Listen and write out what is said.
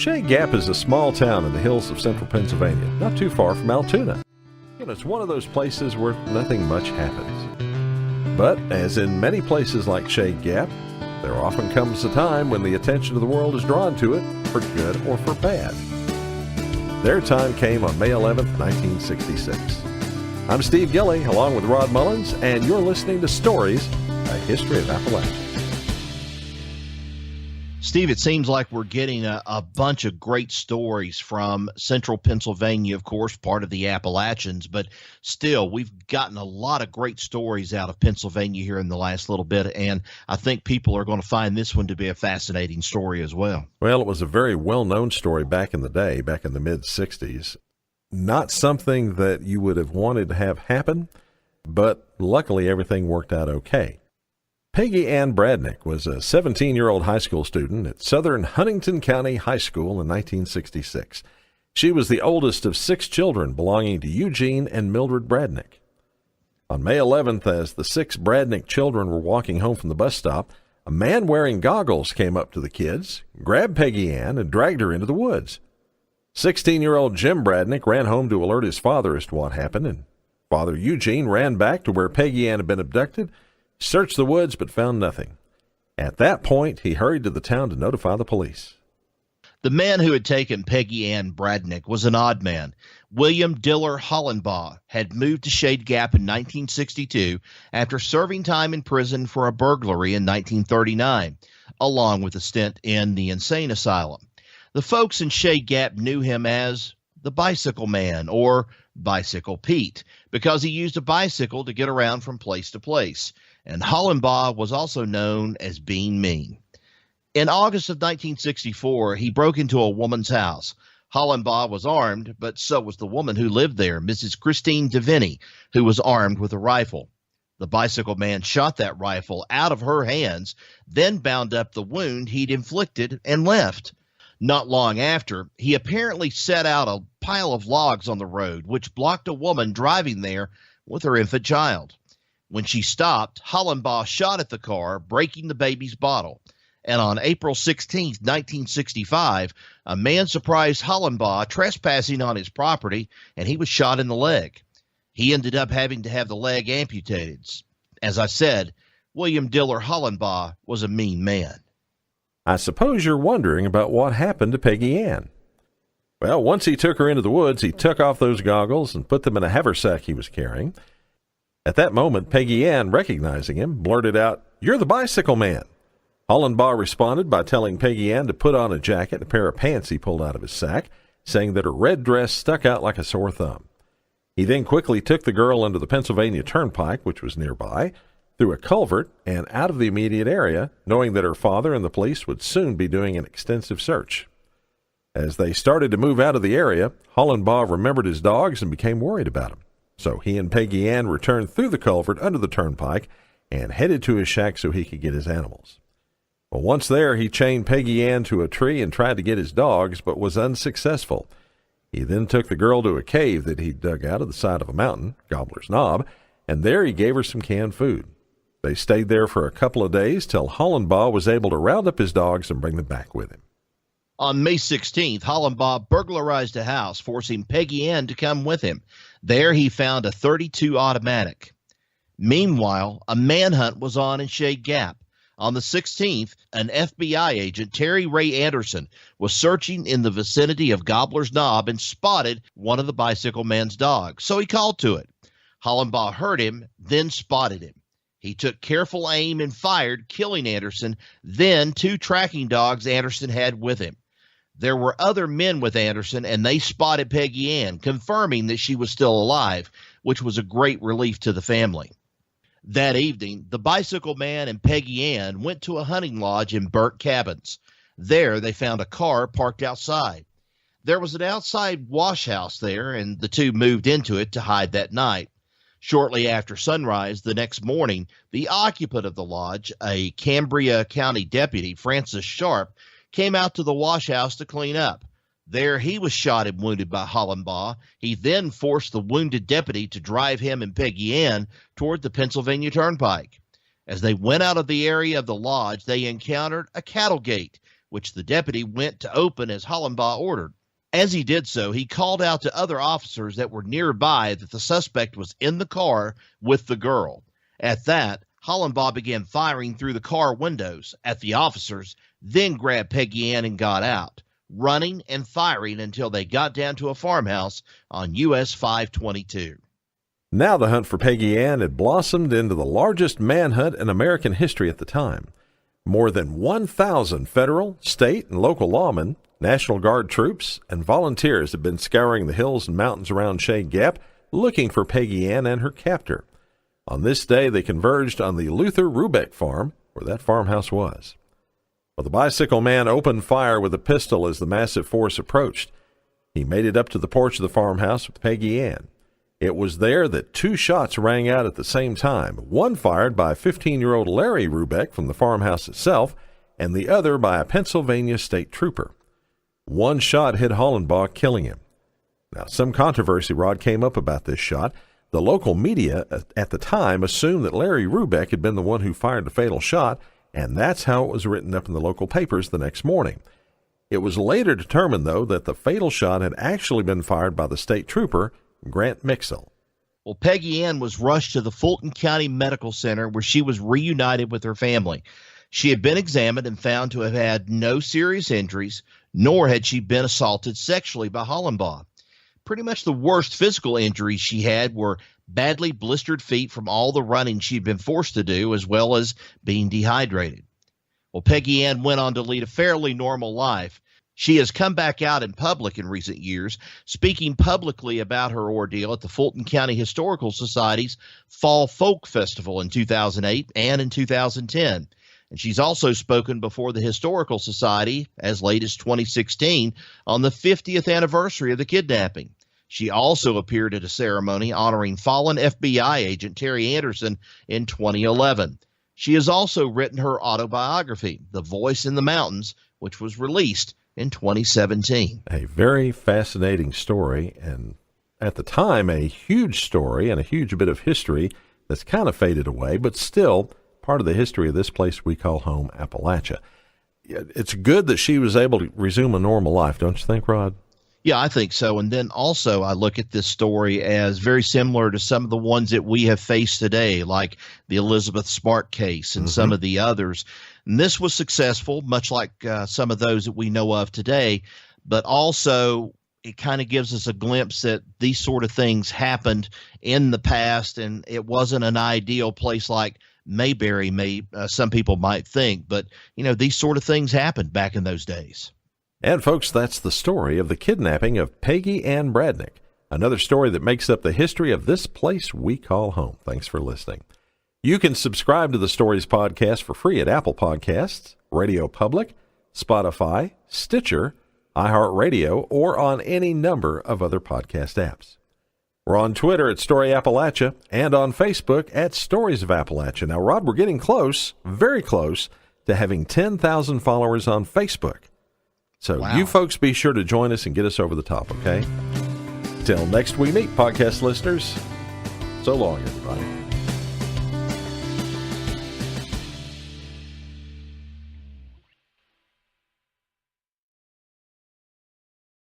Shea Gap is a small town in the hills of central Pennsylvania, not too far from Altoona. It's one of those places where nothing much happens. But, as in many places like Shea Gap, there often comes a time when the attention of the world is drawn to it, for good or for bad. Their time came on May 11, 1966. I'm Steve Gilley, along with Rod Mullins, and you're listening to Stories, A History of Appalachia. Steve, it seems like we're getting a bunch of great stories from central Pennsylvania, of course, part of the Appalachians, but still, we've gotten a lot of great stories out of Pennsylvania here in the last little bit, and I think people are going to find this one to be a fascinating story as well. Well, it was a very well-known story back in the day, back in the mid-'60s. Not something that you would have wanted to have happen, but luckily everything worked out okay. Peggy Ann Bradnick was a 17-year-old high school student at Southern Huntington County High School in 1966. She was the oldest of 6 children belonging to Eugene and Mildred Bradnick. On May 11th, as the 6 Bradnick children were walking home from the bus stop, a man wearing goggles came up to the kids, grabbed Peggy Ann, and dragged her into the woods. 16-year-old Jim Bradnick ran home to alert his father as to what happened, and Father Eugene ran back to where Peggy Ann had been abducted, searched the woods, but found nothing. At that point, he hurried to the town to notify the police. The man who had taken Peggy Ann Bradnick was an odd man. William Diller Hollenbaugh had moved to Shade Gap in 1962 after serving time in prison for a burglary in 1939, along with a stint in the insane asylum. The folks in Shade Gap knew him as the Bicycle Man, or Bicycle Pete, because he used a bicycle to get around from place to place. And Hollenbaugh was also known as being mean. In August of 1964, he broke into a woman's house. Hollenbaugh was armed, but so was the woman who lived there, Mrs. Christine Deviney, who was armed with a rifle. The Bicycle Man shot that rifle out of her hands, then bound up the wound he'd inflicted and left. Not long after, he apparently set out a pile of logs on the road, which blocked a woman driving there with her infant child. When she stopped, Hollenbaugh shot at the car, breaking the baby's bottle. And on April 16, 1965, a man surprised Hollenbaugh trespassing on his property, and he was shot in the leg. He ended up having to have the leg amputated. As I said, William Diller Hollenbaugh was a mean man. I suppose you're wondering about what happened to Peggy Ann. Well, once he took her into the woods, he took off those goggles and put them in a haversack he was carrying. At that moment, Peggy Ann, recognizing him, blurted out, "You're the Bicycle Man." Hollenbaugh responded by telling Peggy Ann to put on a jacket and a pair of pants he pulled out of his sack, saying that her red dress stuck out like a sore thumb. He then quickly took the girl under the Pennsylvania Turnpike, which was nearby, through a culvert, and out of the immediate area, knowing that her father and the police would soon be doing an extensive search. As they started to move out of the area, Hollenbaugh remembered his dogs and became worried about them. So he and Peggy Ann returned through the culvert under the turnpike and headed to his shack so he could get his animals. Well, once there, he chained Peggy Ann to a tree and tried to get his dogs, but was unsuccessful. He then took the girl to a cave that he dug out of the side of a mountain, Gobbler's Knob, and there he gave her some canned food. They stayed there for a couple of days till Hollenbaugh was able to round up his dogs and bring them back with him. On May 16th, Hollenbaugh burglarized a house, forcing Peggy Ann to come with him. There he found a .32 automatic. Meanwhile, a manhunt was on in Shade Gap. On the 16th, an FBI agent, Terry Ray Anderson, was searching in the vicinity of Gobbler's Knob and spotted one of the Bicycle Man's dogs, so he called to it. Hollenbaugh heard him, then spotted him. He took careful aim and fired, killing Anderson, then 2 tracking dogs Anderson had with him. There were other men with Anderson, and they spotted Peggy Ann, confirming that she was still alive, which was a great relief to the family. That evening, the Bicycle Man and Peggy Ann went to a hunting lodge in Burke Cabins. There, they found a car parked outside. There was an outside wash house there, and the two moved into it to hide that night. Shortly after sunrise the next morning, the occupant of the lodge, a Cambria County deputy, Francis Sharp, came out to the wash house to clean up. There he was shot and wounded by Hollenbaugh. He then forced the wounded deputy to drive him and Peggy Ann toward the Pennsylvania Turnpike. As they went out of the area of the lodge, they encountered a cattle gate, which the deputy went to open as Hollenbaugh ordered. As he did so, he called out to other officers that were nearby that the suspect was in the car with the girl. At that, Hollenbaugh began firing through the car windows at the officers, then grabbed Peggy Ann and got out, running and firing until they got down to a farmhouse on US 522. Now the hunt for Peggy Ann had blossomed into the largest manhunt in American history at the time. More than 1,000 federal, state, and local lawmen, National Guard troops, and volunteers had been scouring the hills and mountains around Shade Gap looking for Peggy Ann and her captor. On this day, they converged on the Luther Rubeck farm, where that farmhouse was. Well, the bicycle man opened fire with a pistol as the massive force approached. He made it up to the porch of the farmhouse with Peggy Ann. It was there that 2 shots rang out at the same time, one fired by 15-year-old Larry Rubeck from the farmhouse itself, and the other by a Pennsylvania state trooper. One shot hit Hollenbaugh, killing him. Now, some controversy, Rod, came up about this shot. The local media at the time assumed that Larry Rubeck had been the one who fired the fatal shot, and that's how it was written up in the local papers the next morning. It was later determined, though, that the fatal shot had actually been fired by the state trooper, Grant Mixell. Well, Peggy Ann was rushed to the Fulton County Medical Center where she was reunited with her family. She had been examined and found to have had no serious injuries, nor had she been assaulted sexually by Hollenbaugh. Pretty much the worst physical injuries she had were badly blistered feet from all the running she'd been forced to do, as well as being dehydrated. Well, Peggy Ann went on to lead a fairly normal life. She has come back out in public in recent years, speaking publicly about her ordeal at the Fulton County Historical Society's Fall Folk Festival in 2008 and in 2010. And she's also spoken before the Historical Society as late as 2016 on the 50th anniversary of the kidnapping. She also appeared at a ceremony honoring fallen FBI agent Terry Anderson in 2011. She has also written her autobiography, The Voice in the Mountains, which was released in 2017. A very fascinating story, and at the time, a huge story and a huge bit of history that's kind of faded away, but still part of the history of this place we call home, Appalachia. It's good that she was able to resume a normal life, don't you think, Rod? Yeah, I think so. And then also I look at this story as very similar to some of the ones that we have faced today, like the Elizabeth Smart case and some of the others. And this was successful, much like some of those that we know of today, but also it kind of gives us a glimpse that these sort of things happened in the past, and it wasn't an ideal place like Mayberry, some people might think, but these sort of things happened back in those days. And folks, that's the story of the kidnapping of Peggy Ann Bradnick, another story that makes up the history of this place we call home. Thanks for listening. You can subscribe to the Stories Podcast for free at Apple Podcasts, Radio Public, Spotify, Stitcher, iHeartRadio, or on any number of other podcast apps. We're on Twitter at Story Appalachia and on Facebook at Stories of Appalachia. Now, Rod, we're getting close, very close, to having 10,000 followers on Facebook. So wow. You folks be sure to join us and get us over the top, okay? Till next we meet, podcast listeners. So long, everybody.